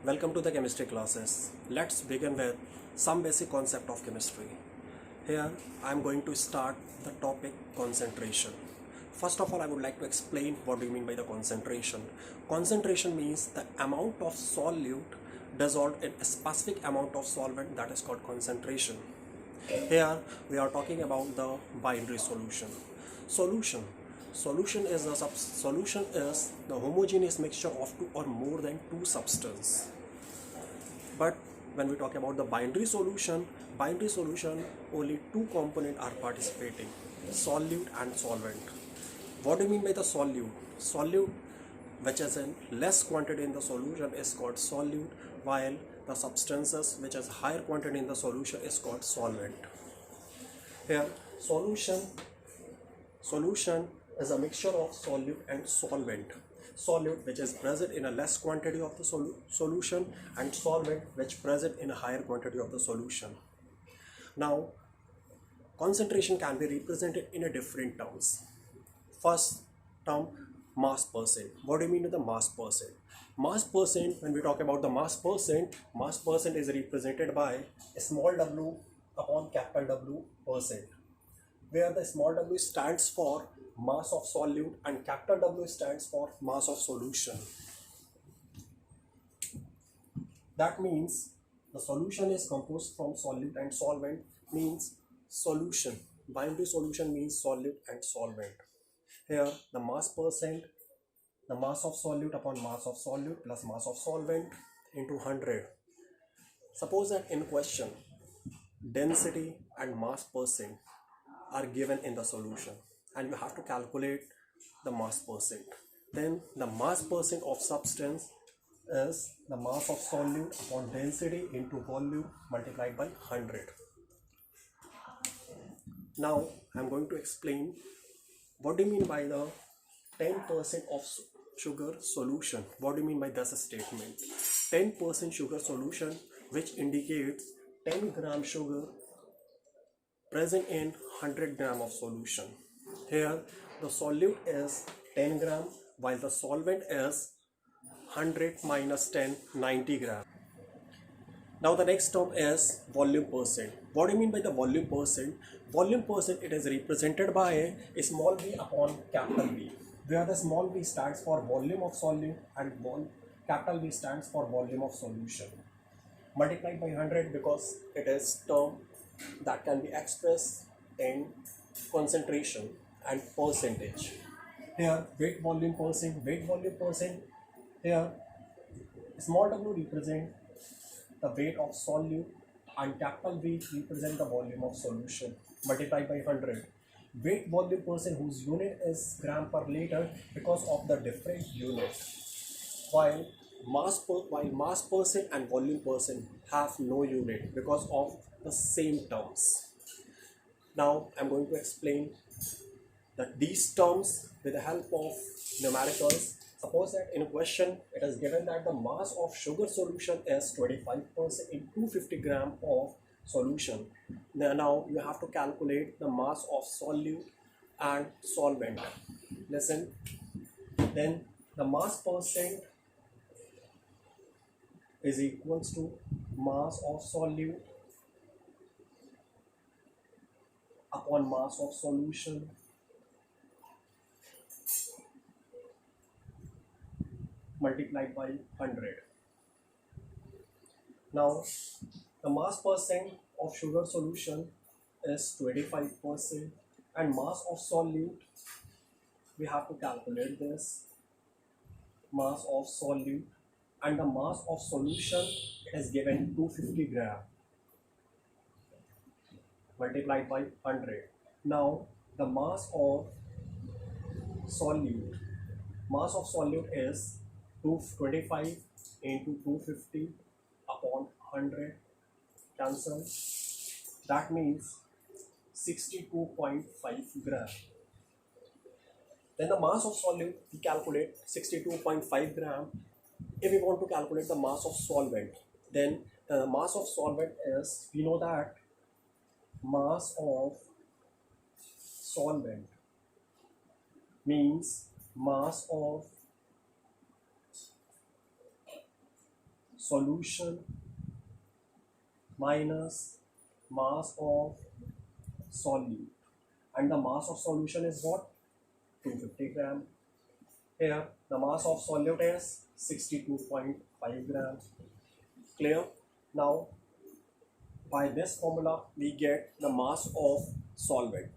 Welcome to the chemistry classes. Let's begin with some basic concept of chemistry. Here I am going to start the topic concentration. First of all, I would like to explain what do you mean by the concentration. Concentration means the amount of solute dissolved in a specific amount of solvent, that is called concentration. Here we are talking about the binary solution. Solution. Solution is the homogeneous mixture of two or more than two substances. But when we talk about the binary solution only two components are participating, solute and solvent. What do you mean by the solute? Solute, which is in less quantity in the solution, is called solute, while the substances which is higher quantity in the solution is called solvent. Here solution is a mixture of solute and solvent. Solute which is present in a less quantity of the solution, and solvent which present in a higher quantity of the solution. Now concentration can be represented in a different terms. First term, mass percent. What do you mean with the mass percent? Mass percent, when we talk about the mass percent is represented by small w upon capital W percent, where the small w stands for mass of solute and capital W stands for mass of solution. That means the solution is composed from solute and solvent, means solution. Binary solution means solute and solvent. Here the mass percent, the mass of solute upon mass of solute plus mass of solvent into 100. Suppose that in question density and mass percent are given in the solution and you have to calculate the mass percent. Then the mass percent of substance is the mass of solute upon density into volume multiplied by 100. Now I am going to explain what do you mean by the 10% of sugar solution. What do you mean by this statement? 10% sugar solution, which indicates 10 gram sugar present in 100 gram of solution. Here the solute is 10 gram while the solvent is 100 minus 10, 90 gram. Now the next term is volume percent. What do you mean by the volume percent? Volume percent, it is represented by a small v upon capital V, where the small v stands for volume of solute and capital V stands for volume of solution, multiplied by 100 because it is term that can be expressed in concentration and percentage. Here weight volume percent, here small w represent the weight of solute and capital V represent the volume of solution, multiplied by 100. Weight volume percent, whose unit is gram per liter because of the different unit, while mass percent and volume percent have no unit because of the same terms. Now I am going to explain that these terms with the help of numericals. Suppose that in a question it is given that the mass of sugar solution is 25% in 250 gram of solution. Now you have to calculate the mass of solute and solvent. Listen, then the mass percent is equals to mass of solute upon mass of solution multiplied by 100. Now the mass percent of sugar solution is 25% and mass of solute, we have to calculate this mass of solute, and the mass of solution is given 250 gram multiplied by 100. Now the mass of solute is 225 into 250 upon 100, cancel. That means 62.5 gram. Then the mass of solute, we calculate 62.5 gram. If we want to calculate the mass of solvent, then the mass of solvent is, we know that mass of solvent means mass of solution minus mass of solute, and the mass of solution is what? 250 gram. Here the mass of solute is 62.5 gram. Clear? Now by this formula we get the mass of solvent.